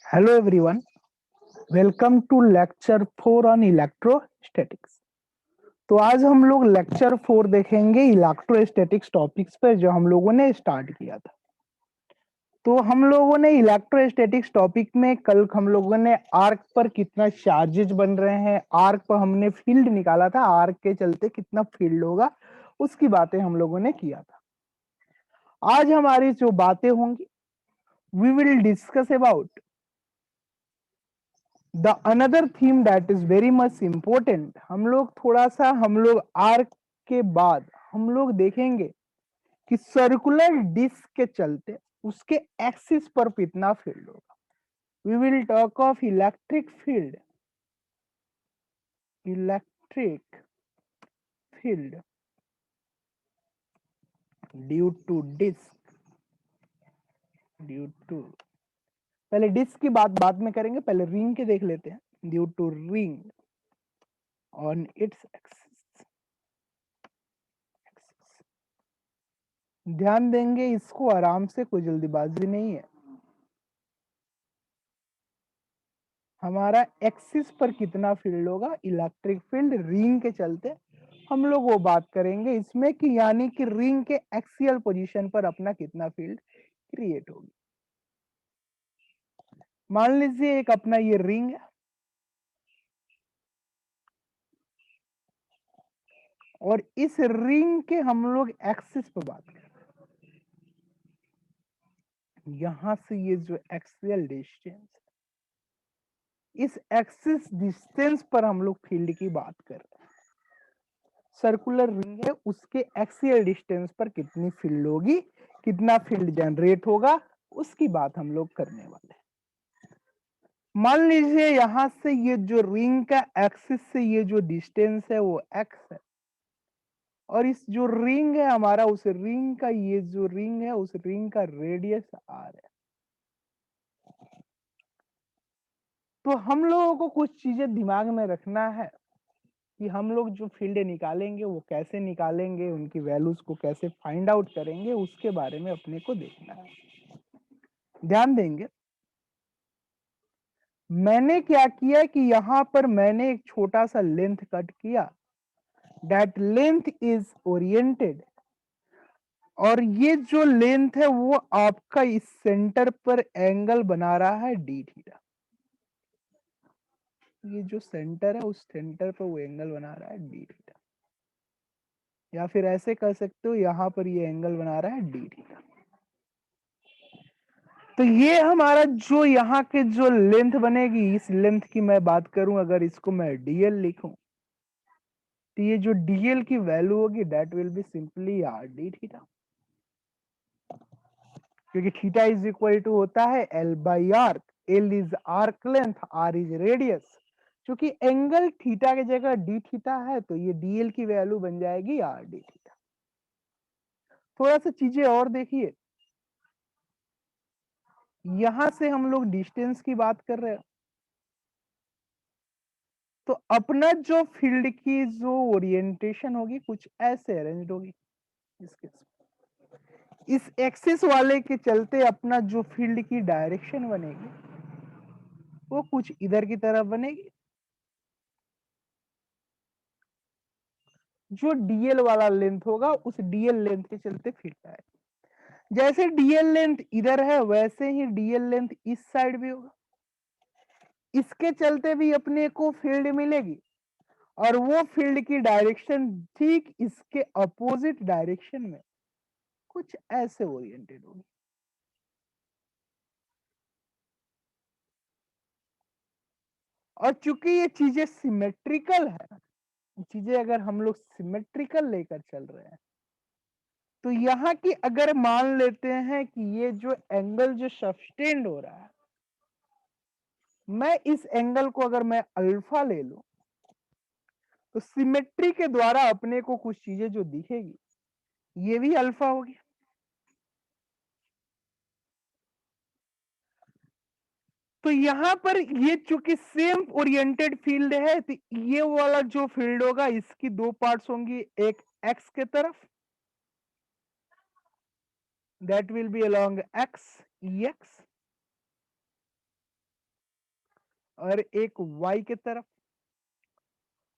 Hello everyone, welcome to lecture 4 on electrostatics. तो आज हम लोग लेक्चर 4 देखेंगे इलेक्ट्रोस्टैटिक्स टॉपिक्स पे जो हम लोगों ने स्टार्ट किया था। तो हम लोगों ने इलेक्ट्रोस्टैटिक्स टॉपिक में कल हम लोगों ने आर्क पर कितना चार्जेस बन रहे हैं, आर्क पर हमने फील्ड निकाला था, आर्क के चलते कितना फील्ड होगा उसकी बातें हम लोगों ने किया था। आज हमारी जो बातें होंगी, we will discuss about the another theme that is very much important. हम लोग आर्क के बाद हम लोग देखेंगे कि सर्कुलर डिस्क के चलते उसके एक्सिस पर कितना फील्ड होगा। We will talk of electric field electric field, due to disc due to पहले डिस्क की बात बाद में करेंगे, पहले रिंग के देख लेते हैं। Due to ring on its axis. ध्यान देंगे इसको आराम से, कोई जल्दीबाजी नहीं है। हमारा एक्सिस पर कितना फील्ड होगा इलेक्ट्रिक फील्ड रिंग के चलते, हम लोग वो बात करेंगे इसमें कि यानी कि रिंग के एक्सियल पोजीशन पर अपना कितना फील्ड क्रिएट होगी। मान लीजिए एक अपना ये रिंग है और इस रिंग के हम लोग एक्सिस पर बात करें। यहां से ये जो एक्सियल डिस्टेंस, इस एक्सिस डिस्टेंस पर हम लोग फील्ड की बात कर रहे हैं। सर्कुलर रिंग है, उसके एक्सियल डिस्टेंस पर कितनी फील्ड होगी, कितना फील्ड जनरेट होगा, उसकी बात हम लोग करने वाले हैं। मान लीजिए यहां से ये जो रिंग का एक्सिस से ये जो डिस्टेंस है वो एक्स है, और इस जो रिंग है हमारा, उस रिंग का ये जो रिंग है उस रिंग का रेडियस आर है। तो हम लोगों को कुछ चीजें दिमाग में रखना है कि हम लोग जो फील्ड निकालेंगे वो कैसे निकालेंगे, उनकी वैल्यूज को कैसे फाइंड आउट करेंगे, उसके बारे में अपने को देखना है। ध्यान देंगे, मैंने क्या किया कि यहां पर मैंने एक छोटा सा लेंथ कट किया, दैट लेंथ इज ओरिएंटेड, और ये जो लेंथ है वो आपका इस सेंटर पर एंगल बना रहा है डी थीटा। ये जो सेंटर है उस सेंटर पर वो एंगल बना रहा है डी थीटा, या फिर ऐसे कर सकते हो यहां पर ये एंगल बना रहा है डी थीटा। तो ये हमारा जो यहाँ के जो लेंथ बनेगी, इस लेंथ की मैं बात करूं, अगर इसको मैं डीएल लिखूं तो ये जो डीएल की वैल्यू होगी that will be simply R D theta, क्योंकि थीटा इज इक्वल टू होता है L by arc. L is arc length, R is radius. क्योंकि एंगल थीटा की जगह डी थीटा है तो ये डीएल की वैल्यू बन जाएगी आर डी थीटा। थोड़ा सा चीजें और देखिए, यहां से हम लोग डिस्टेंस की बात कर रहे हैं, तो अपना जो फील्ड की जो ओरिएंटेशन होगी कुछ ऐसे अरेंज होगी। इसके इस एक्सिस वाले के चलते अपना जो फील्ड की डायरेक्शन बनेगी वो कुछ इधर की तरफ बनेगी। जो डीएल वाला लेंथ होगा उस डीएल लेंथ के चलते फील्ड आएगा। जैसे डीएल लेंथ इधर है वैसे ही डीएल लेंथ इस साइड भी होगा, इसके चलते भी अपने को फील्ड मिलेगी, और वो फील्ड की डायरेक्शन ठीक इसके अपोजिट डायरेक्शन में कुछ ऐसे ओरिएंटेड होगी। और चूंकि ये चीजें सिमेट्रिकल है, चीजें अगर हम लोग सिमेट्रिकल लेकर चल रहे हैं, तो यहाँ की अगर मान लेते हैं कि ये जो एंगल जो सस्टेन्ड हो रहा है, मैं इस एंगल को अगर मैं अल्फा ले लूं तो सिमेट्री के द्वारा अपने को कुछ चीजें जो दिखेगी ये भी अल्फा होगी। तो यहाँ पर ये चूंकि सेम ओरिएंटेड फील्ड है, तो ये वाला जो फील्ड होगा इसकी दो पार्ट्स होंगी, एक एक्स के तरफ, that will B along x E x, और एक y के तरफ।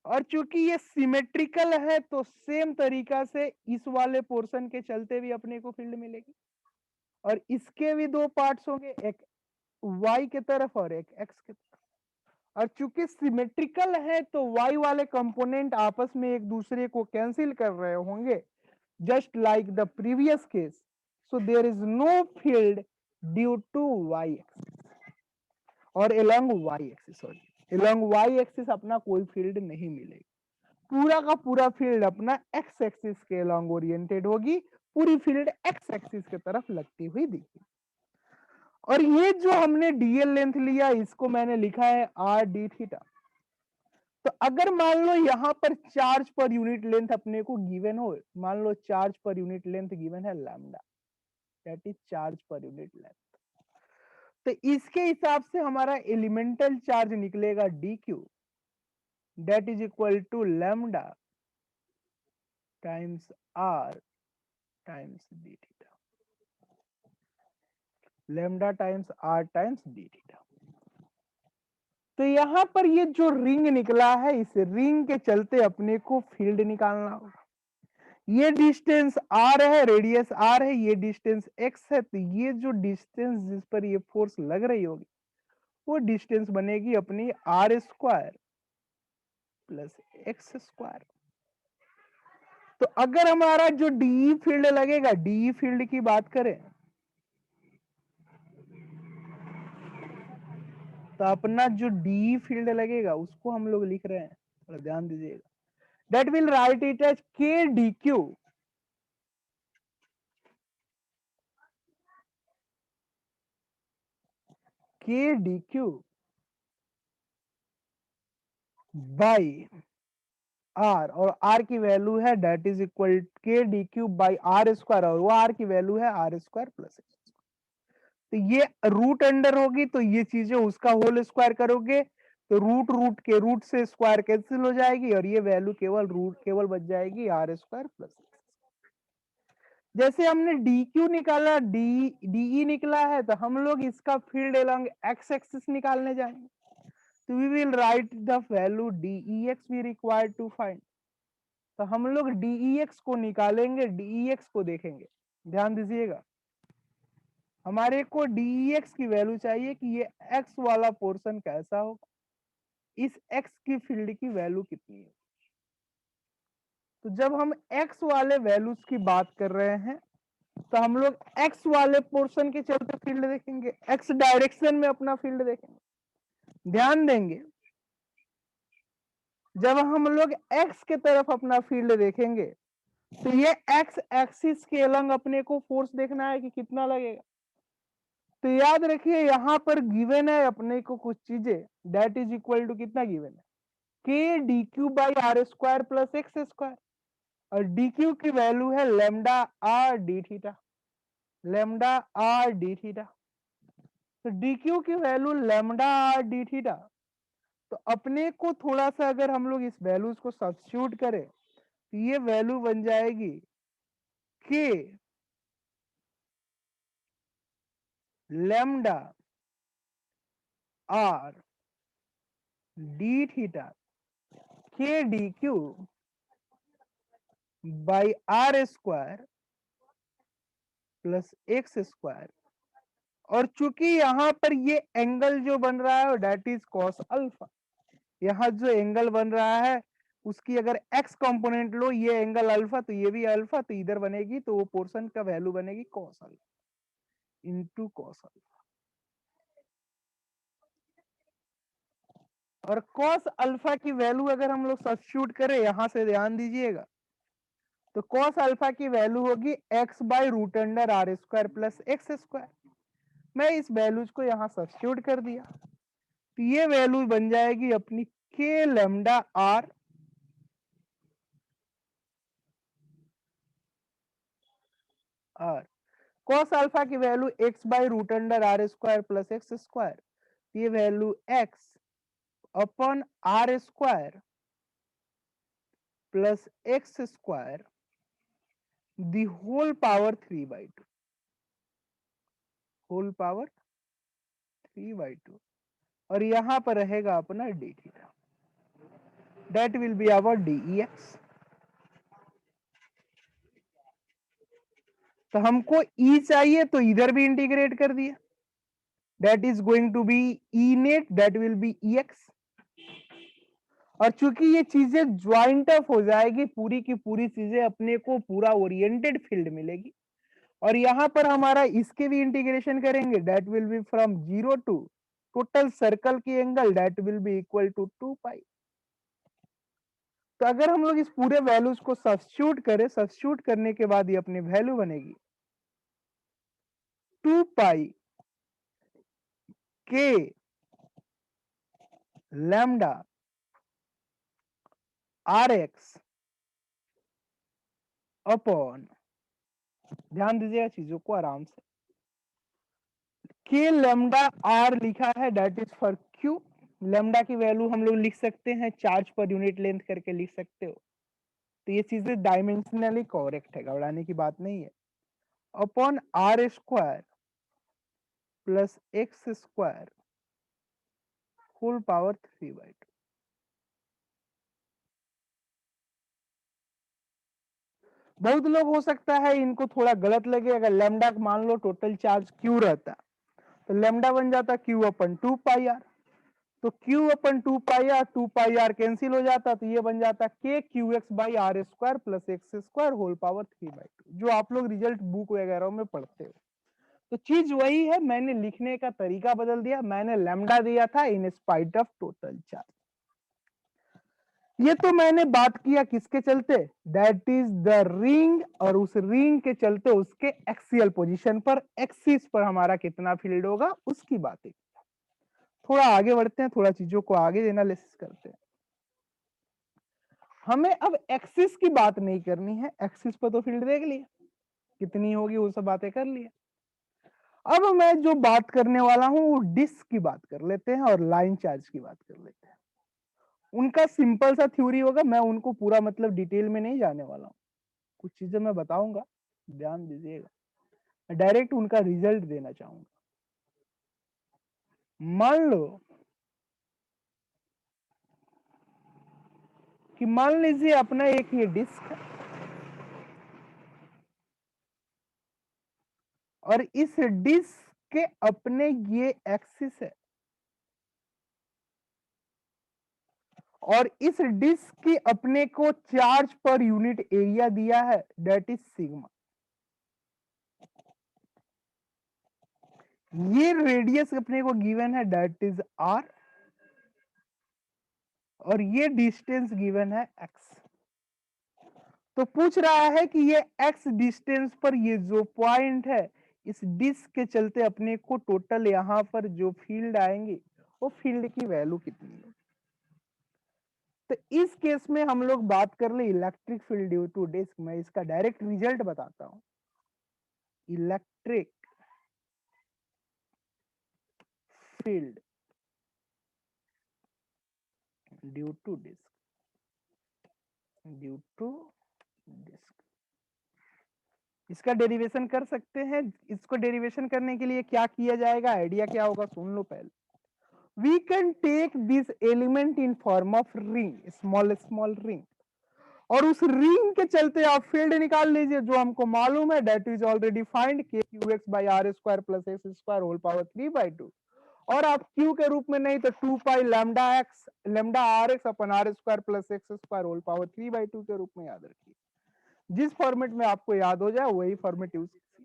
और चूंकि ये सिमेट्रिकल है तो सेम तरीका से इस वाले पोर्शन के चलते भी अपने को फील्ड मिलेगी। और इसके भी दो पार्ट्स होंगे, एक y के तरफ और एक x के तरफ। और चूंकि सिमेट्रिकल है तो y वाले कंपोनेंट आपस में एक दूसरे को कैंसिल कर रहे होंगे, just like the previous case. So there is no field due to y axis और along y axis. Sorry, along y axis अपना कोई फील्ड नहीं मिलेगी। पूरा का पूरा फील्ड अपना x एक्सिस के along ओरिएंटेड होगी, पूरी फील्ड x एक्सिस की तरफ लगती हुई दिखेगी। और ये जो हमने डीएल लेंथ लिया, इसको मैंने लिखा है आर डी थीटा। तो अगर मान लो यहां पर चार्ज पर यूनिट लेंथ अपने को गिवन हो, मान लो charge per unit length given है lambda, that is charge per unit length. तो इसके हिसाब से हमारा एलिमेंटल चार्ज निकलेगा D Q, that is equal to lambda times R times D theta, lambda times R times D theta. तो यहां पर ये जो रिंग निकला है, इस रिंग के चलते अपने को फील्ड निकालना होगा। ये डिस्टेंस आर है, रेडियस आर है, ये डिस्टेंस एक्स है। तो ये जो डिस्टेंस जिस पर ये फोर्स लग रही होगी, वो डिस्टेंस बनेगी अपनी R square plus X square. तो अगर हमारा जो डीई फील्ड लगेगा, डीई फील्ड की बात करें तो अपना जो डीई फील्ड लगेगा उसको हम लोग लिख रहे हैं, थोड़ा ध्यान दीजिएगा। That will write it as K D Q, K D Q by R, और आर की वैल्यू है that is equal K D cube by R square, और वो आर की वैल्यू है आर स्क्वायर प्लस एक्स। तो ये रूट अंडर होगी, तो ये चीजें उसका होल स्क्वायर करोगे तो रूट रूट के रूट से स्क्वायर कैंसिल हो जाएगी, और ये वैल्यू केवल बच जाएगी आर स्क्वायर प्लस एक्स। जैसे हमने डी क्यू निकाला, डीई निकला है, तो हम लोग इसका फील्ड अलोंग एक्स एक्सिस निकालने जाएंगे। तो we will write the value D X we required to find. तो हम लोग डीईएक्स को निकालेंगे, डीईएक्स को देखेंगे, ध्यान दीजिएगा। हमारे को डीईएक्स की वैल्यू चाहिए कि ये एक्स वाला पोर्शन कैसा होगा, इस एक्स की फील्ड की वैल्यू कितनी है। तो जब हम एक्स वाले वैल्यूज की बात कर रहे हैं, तो हम लोग एक्स वाले पोर्शन के चलते फील्ड देखेंगे, एक्स डायरेक्शन में अपना फील्ड देखेंगे। ध्यान देंगे, जब हम लोग एक्स के तरफ अपना फील्ड देखेंगे, तो ये एक्स एक्सिस के अलंग अपने को फोर्स देखना है कि कितना लगेगा। तो याद रखिए यहां पर गिवन है अपने को कुछ चीजें, दैट इज इक्वल टू कितना गिवन है, K D Q by R square plus X square, और डी क्यू की वैल्यू है lambda R D theta, lambda R D theta. तो डी क्यू की value lambda R D theta. तो अपने को थोड़ा सा अगर हम लोग इस वैल्यूज को सब्स्टिट्यूट करें, तो ये वैल्यू बन जाएगी K lambda R D theta K D Q by R square plus X square. और चूंकि यहां पर ये एंगल जो बन रहा है डेट इज कॉस अल्फा, यहाँ जो एंगल बन रहा है उसकी अगर एक्स कंपोनेंट लो, ये एंगल अल्फा तो ये भी अल्फा, तो इधर बनेगी, तो वो पोर्शन का वैल्यू बनेगी cos alpha into cos alpha. और कॉस अल्फा की वैल्यू अगर हम लोग सब्स्टिट्यूट करें, यहां से ध्यान दीजिएगा, तो कॉस अल्फा की वैल्यू होगी X by root under R square plus X square. मैं इस वैल्यूज को यहां सब्स्टिट्यूट कर दिया, तो ये वैल्यू बन जाएगी अपनी K lambda R R cos alpha की value X by root under R square plus X square, ये value X upon R square plus X square the whole power 3/2, whole power 3/2। और यहां पर रहेगा अपना D theta, that will be our dEx। तो हमको E चाहिए तो इधर भी इंटीग्रेट कर दिया, that is going to be E net, that will be Ex। और चूंकि ये चीजें ज्वाइंट अप हो जाएगी, पूरी की पूरी चीजें अपने को पूरा ओरिएंटेड फील्ड मिलेगी। और यहां पर हमारा इसके भी इंटीग्रेशन करेंगे, that will be from 0 to total circle की angle, that will be equal to 2 pi. तो अगर हम लोग इस पूरे वैल्यूज को सब्स्टिट्यूट करें, सब्स्टिट्यूट करने के बाद ये अपनी वैल्यू बनेगी 2 पाई के लैम्डा आर एक्स अपॉन, ध्यान दीजिएगा चीजों को आराम से, के लैम्डा आर लिखा है, that is for Q. Lambda की वैल्यू हम लोग लिख सकते हैं चार्ज पर यूनिट लेंथ करके लिख सकते हो। तो ये चीजें डायमेंशनली करेक्ट है, घबराने की बात नहीं है। Upon R square plus X square whole power 3/2। बहुत लोग हो सकता है इनको थोड़ा गलत लगे, अगर लैम्डा मान लो टोटल चार्ज क्यू रहता तो लैम्डा बन जाता क्यू अपन 2 पाई आर, तो Q upon 2 pi R, 2 pi R cancel हो जाता, तो ये बन जाता K Q X by R square plus X square whole power 3/2, जो आप लोग रिजल्ट बुक वगैरह में पढ़ते हो। तो चीज वही है, मैंने लिखने का तरीका बदल दिया, मैंने लैम्डा दिया था in spite of total charge. ये तो मैंने बात किया किसके चलते, दैट इज द रिंग, और उस रिंग के चलते उसके एक्सियल पोजीशन पर, एक्सिस पर हमारा कितना फील्ड होगा उसकी बातें। थोड़ा आगे बढ़ते हैं, थोड़ा चीजों को आगे एनालिसिस करते हैं। हमें अब एक्सिस की बात नहीं करनी है, एक्सिस पर तो फील्ड देख लिया कितनी होगी, वो सब बातें कर लिया। अब मैं जो बात करने वाला हूं वो डिस्क की बात कर लेते हैं और लाइन चार्ज की बात कर लेते हैं। उनका सिंपल सा थ्योरी होगा, मैं उनको पूरा मतलब डिटेल में नहीं जाने वाला हूं, कुछ चीजें मैं बताऊंगा, ध्यान दीजिएगा, मैं डायरेक्ट उनका रिजल्ट देना चाहूंगा। मान लो कि मान लीजिए अपना एक ये डिस्क है और इस डिस्क के अपने ये एक्सिस है और इस डिस्क की अपने को चार्ज पर यूनिट एरिया दिया है, दैट इज सिग्मा। ये रेडियस अपने को गिवन है, दैट इज आर, और ये डिस्टेंस गिवन है एक्स। तो पूछ रहा है कि ये एक्स डिस्टेंस पर ये जो पॉइंट है, इस डिस्क के चलते अपने को टोटल यहां पर जो फील्ड आएंगे वो फील्ड की वैल्यू कितनी है। तो इस केस में हम लोग बात कर ले electric field due to disc, मैं इसका डायरेक्ट रिजल्ट बताता हूं। Electric field due to disc, due to disc, इसका डेरिवेशन कर सकते हैं। इसको डेरिवेशन करने के लिए क्या किया जाएगा, आइडिया क्या होगा सुन लो पहले। we can take this element in form of ring, small ring, और उस रिंग के चलते आप फील्ड निकाल लीजिए जो हमको मालूम है, that is already find K Q X by R square plus X square whole power 3/2, और आप क्यू के रूप में नहीं तो 2 pi lambda X lambda R X upon R square plus X square whole power 3/2 के रूप में याद रखिए। जिस फॉर्मेट में आपको याद हो जाए वही फॉर्मेट यूज कीजिए।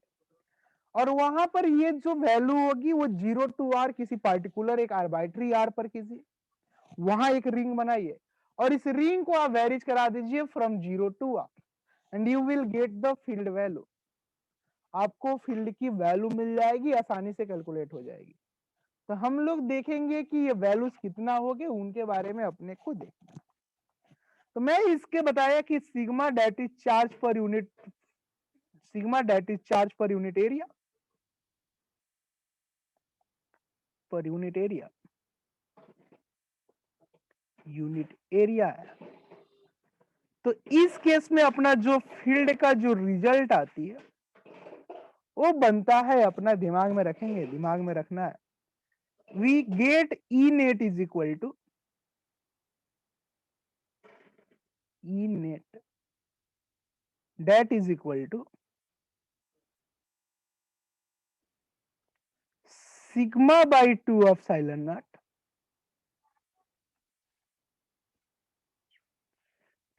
और वहां पर ये जो वैल्यू होगी वो 0 टू आर किसी पार्टिकुलर एक आर्बिट्री आर पर कीजिए, वहां एक रिंग बनाइए और इस रिंग को आप वेरीज करा दीजिए from 0 to R and you will get the field value. आपको फील्ड की वैल्यू मिल जाएगी, आसानी से कैलकुलेट हो जाएगी। तो हम लोग देखेंगे कि ये वैल्यूज कितना हो गए, उनके बारे में अपने को देखना। तो मैं इसके बताया कि sigma that is charge per unit, sigma that is charge per unit area, per unit area, unit area है। तो इस केस में अपना जो फील्ड का जो रिजल्ट आती है वो बनता है, अपना दिमाग में रखेंगे, दिमाग में रखना है, we get E net is equal to E net, that is equal to sigma by 2 of epsilon naught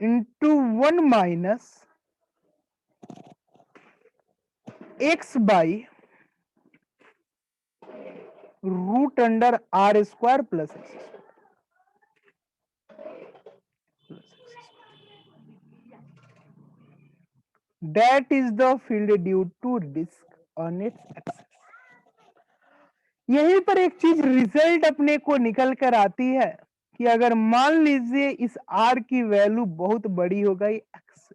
into 1 minus x by root under r square plus x square. That is the field due to disk on its axis. यहीं पर एक चीज result अपने को निकल कर आती है कि अगर मान लीजिए इस r की वैल्यू बहुत बड़ी हो गई x से,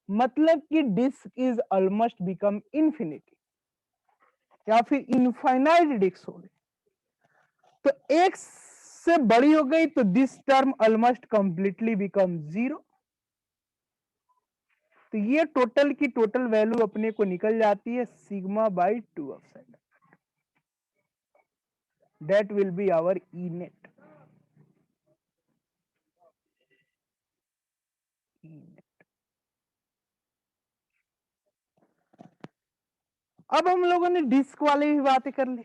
मतलब कि disc is almost become infinity या फिर इनफाइनाइट डिस्क हो गई, तो x से बड़ी हो गई तो this term almost completely become zero. तो ये टोटल की टोटल वैल्यू अपने को निकल जाती है sigma by 2 of side, that will be our E net. अब हम लोगों ने डिस्क वाली भी बातें कर ली,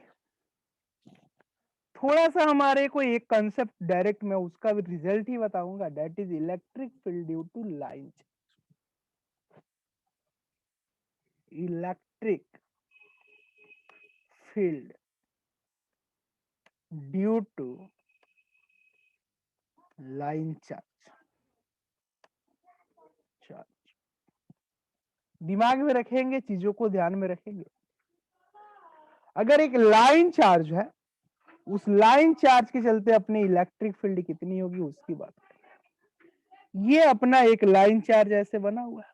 थोड़ा सा हमारे को एक कंसेप्ट डायरेक्ट मैं उसका भी रिजल्ट ही बताऊंगा, that is electric field due to line, electric field due to line charge. दिमाग में रखेंगे, चीजों को ध्यान में रखेंगे। अगर एक लाइन चार्ज है, उस लाइन चार्ज के चलते अपनी इलेक्ट्रिक फील्ड कितनी होगी उसकी बात करें। ये अपना एक लाइन चार्ज ऐसे बना हुआ है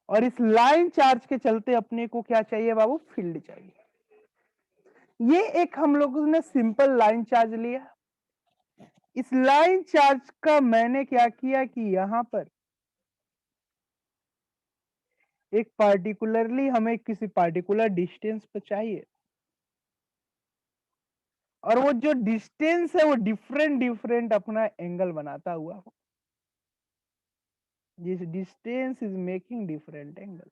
और इस लाइन चार्ज के चलते अपने को क्या चाहिए बाबू, फील्ड चाहिए। ये एक हम लोगों ने सिंपल लाइन चार्ज लिया, इस लाइन चार्ज का मैंने क्या किया कि यहां पर एक पार्टिकुलरली हमें किसी पार्टिकुलर डिस्टेंस पे चाहिए और वो जो डिस्टेंस है वो डिफरेंट डिफरेंट अपना एंगल बनाता हुआ हो, this distance is making different angle.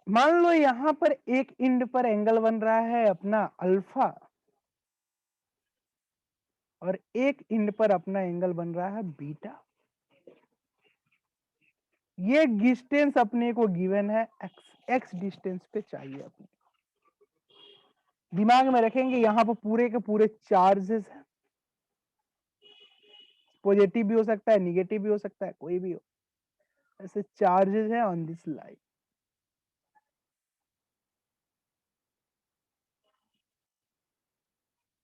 मान लो यहां पर एक इंड पर एंगल बन रहा है अपना अल्फा और एक इंड पर अपना एंगल बन रहा है बीटा। ये डिस्टेंस अपने को गिवन है एक्स डिस्टेंस पे चाहिए अपने। दिमाग में रखेंगे यहां पर पूरे के पूरे चार्जेस हैं, पॉजिटिव भी हो सकता है, निगेटिव भी हो सकता है, कोई भी हो, ऐसे चार्जेस हैं ऑन दिस लाइन।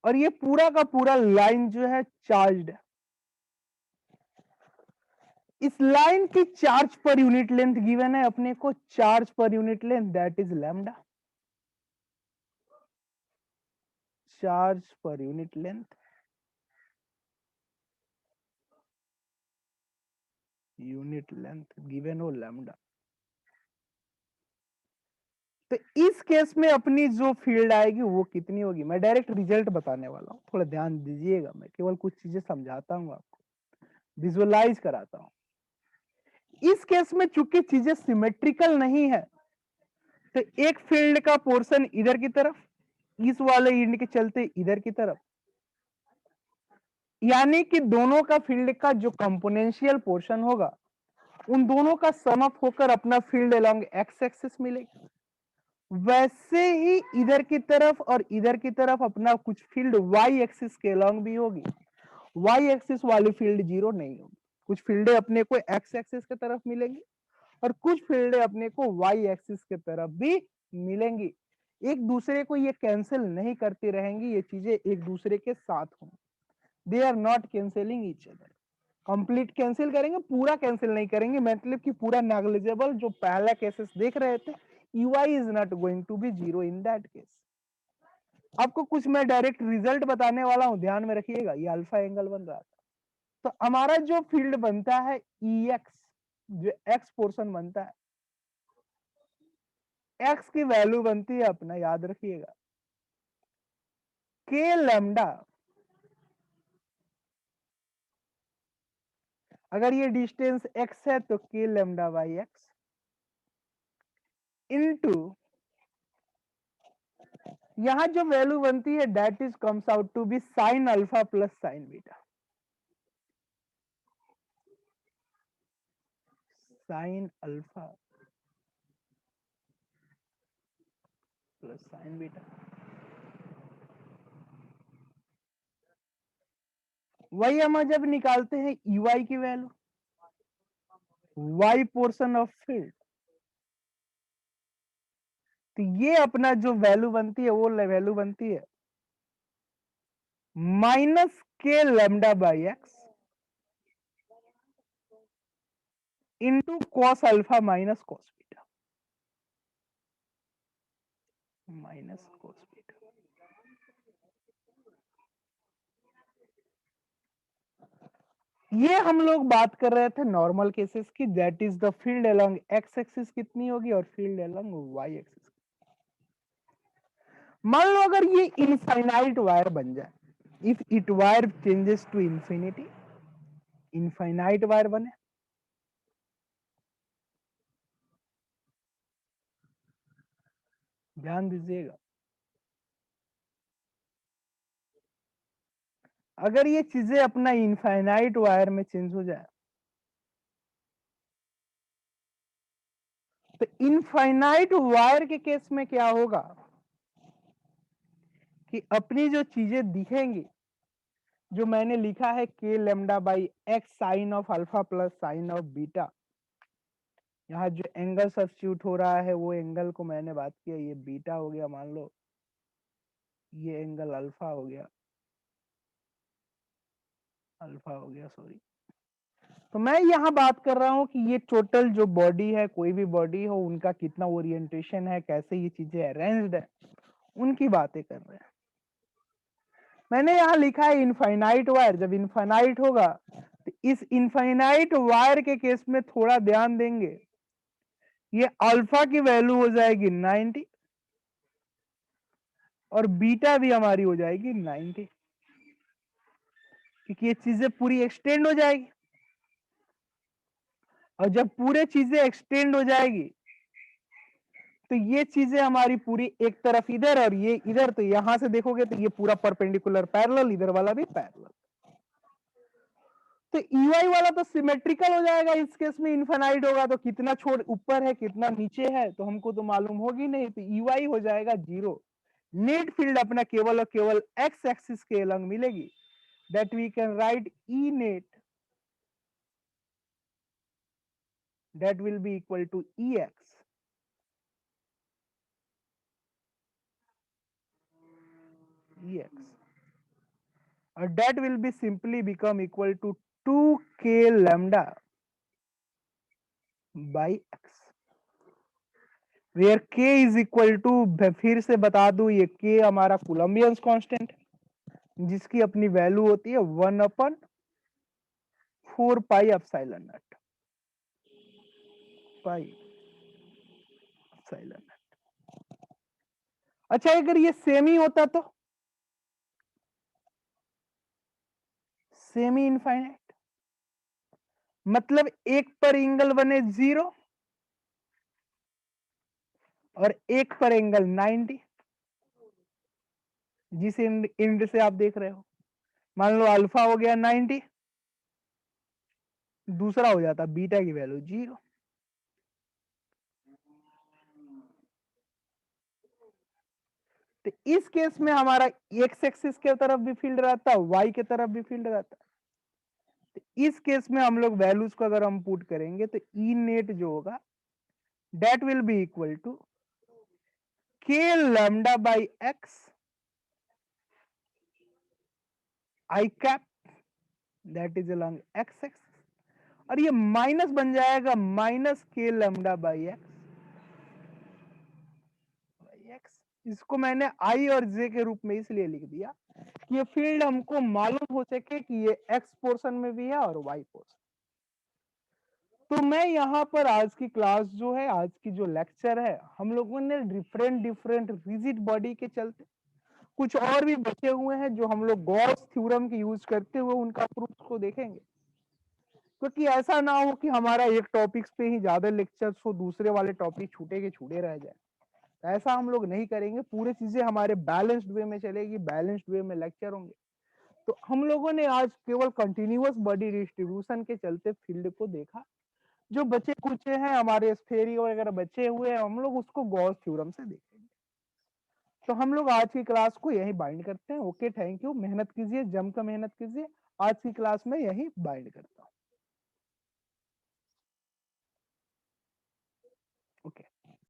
और ये पूरा का पूरा लाइन जो है चार्ज्ड है। इस लाइन की charge per unit length given है अपने को, charge per unit length that is lambda, charge per unit length given हो लैम्डा। तो इस केस में अपनी जो फील्ड आएगी वो कितनी होगी, मैं डायरेक्ट रिजल्ट बताने वाला हूं, थोड़ा ध्यान दीजिएगा, मैं केवल कुछ चीजें समझाता हूं आपको, विजुअलाइज कराता हूं। इस केस में चूंकि चीजें सिमेट्रिकल नहीं है तो एक फील्ड का पोर्शन इधर की तरफ, इस वाले इंड के चलते इधर की तरफ, यानी कि दोनों का फील्ड का जो कंपोनेंशियल पोर्शन होगा उन दोनों का सम अप होकर अपना फील्ड अलोंग एक्स एक्सिस मिलेगा। वैसे ही इधर की तरफ और इधर की तरफ अपना कुछ फील्ड वाई एक्सिस के अलोंग भी होगी, वाई एक्सिस वाली फील्ड जीरो नहीं होगी, कुछ फील्डें अपने को एक्स एक्सिस की तरफ मिलेंगी और कुछ फील्डें अपने को वाई एक्सिस की तरफ भी मिलेंगी। एक दूसरे को ये कैंसिल नहीं करती रहेंगी, ये चीजें एक दूसरे के साथ होंगी, they are not cancelling each other. Complete cancel करेंगे, पूरा कैंसिल नहीं करेंगे, मतलब कि पूरा नेग्लिजिबल जो पहला केसेस देख रहे थे, ui is not going to be zero in that case। आपको कुछ मैं डायरेक्ट रिजल्ट बताने वाला हूं, ध्यान में रखिएगा, ये अल्फा एंगल बन रहा था, तो हमारा जो फील्ड बनता है EX, जो X पोर्शन बनता है, X की वैल्यू बनती है अपना, याद रखिएगा, K लैम्डा। अगर ये डिस्टेंस X है तो K lambda by X into यहां जो वैल्यू बनती है that is comes out to be sine alpha plus sine beta. Sine alpha plus sine beta. वही हम जब निकालते हैं EY की value, Y portion of field, तो ये अपना जो वैल्यू बनती है वो वैल्यू बनती है minus K lambda by X into cos alpha minus cos beta, minus cos beta. ये हम लोग बात कर रहे थे नॉर्मल केसेस की, that is the field along X axis कितनी होगी और फील्ड अलोंग वाई एक्सिस। मान लो अगर ये इनफाइनाइट वायर बन जाए, if it wire changes to infinity, infinite wire बने, ध्यान दीजिएगा, अगर ये चीजें अपना इनफाइनाइट वायर में चेंज हो जाए, तो इनफाइनाइट वायर के केस में क्या होगा कि अपनी जो चीजें दिखेंगी, जो मैंने लिखा है K lambda by X sine of alpha plus sine of beta, यहाँ जो एंगल सब्स्टिट्यूट हो रहा है वो एंगल को मैंने बात किया, ये बीटा हो गया, मान लो ये एंगल अल्फा हो गया, अल्फा हो गया सॉरी। तो मैं यहाँ बात कर रहा हूँ कि ये टोटल जो बॉडी है, कोई भी बॉडी हो, उनका कितना ओरिएंटेशन है, कैसे ये चीजें अरेंज्ड है, उनकी बातें कर रहे हैं। मैंने यहाँ लिखा है इनफाइनाइट वायर, जब इनफाइनाइट होगा तो इस इनफाइनाइट वायर के केस में थोड़ा ध्यान देंगे, ये अल्फा की वैल्यू हो जाएगी 90 और बीटा भी हमारी हो जाएगी 90, क्योंकि ये चीजें पूरी एक्सटेंड हो जाएगी, और जब पूरे चीजें एक्सटेंड हो जाएगी तो ये चीजें हमारी पूरी एक तरफ इधर और ये इधर, तो यहां से देखोगे तो ये पूरा परपेंडिकुलर पैरेलल, इधर वाला भी पैरेलल, तो EY वाला तो सिमेट्रिकल हो जाएगा। इस केस में इनफाइनाइट होगा तो कितना छोड़ ऊपर है कितना नीचे है तो हमको तो मालूम होगी नहीं, तो EY हो जाएगा 0। नेट फील्ड अपना केवल और केवल एक्स एक्सिस के अलग मिलेगी, that we can write E net that will be equal to EX or that will be simply become equal to 2K lambda by X, where K is equal to, फिर से बता दूं, ये K हमारा कोलम्बियंस constant जिसकी अपनी value होती है 1/4 pi epsilon not, pi epsilon not. अच्छा अगर ये सेमी होता तो सेमी इनफाइनाइट, मतलब एक पर एंगल बने 0 और एक पर एंगल 90, जिस एंड से आप देख रहे हो, मान लो अल्फा हो गया 90, दूसरा हो जाता बीटा की वैल्यू 0। तो इस केस में हमारा एक्स एक्सिस के तरफ भी फील्ड रहता है, वाई के तरफ भी फील्ड रहता है, तो इस केस में हम लोग वैल्यूज को अगर हम पुट करेंगे तो ई नेट जो होगा that will be equal to K lambda by X I cap that is along X axis, और ये माइनस बन जाएगा minus K lambda by X. इसको मैंने I और J के रूप में इसलिए लिख दिया कि ये फील्ड हमको मालूम हो सके कि ये एक्स पोर्शन में भी है और वाई पोर्शन। तो मैं यहाँ पर आज की क्लास जो है, आज की जो लेक्चर है, हम लोगों ने डिफरेंट डिफरेंट रिजिड बॉडी के चलते कुछ और भी बचे हुए हैं जो हम लोग गॉस थ्योरम के यूज करते हुए उनका प्रूफ को देखेंगे। क्योंकि ऐसा ना हो कि हमारा एक टॉपिक्स पे ही ज्यादा लेक्चर्स हो, दूसरे वाले टॉपिक छूटे के छूटे रह जाए। ऐसा हम लोग नहीं करेंगे, पूरी चीजें हमारे बैलेंस्ड वे में चलेगी, बैलेंस्ड वे में लेक्चर होंगे। तो हम लोगों ने आज केवल कंटिन्यूअस बॉडी डिस्ट्रीब्यूशन के चलते फील्ड को देखा। जो बचे कुचे हैं हमारे स्फेरी वगैरह बचे हुए हैं, हम लोग उसको गॉस थ्योरम से देखेंगे। तो हम लोग आज की क्लास को यही बाइंड करते हैं। ओके, थैंक यू, मेहनत कीजिए, जम कर मेहनत कीजिए। आज की क्लास में यही बाइंड करता हूँ।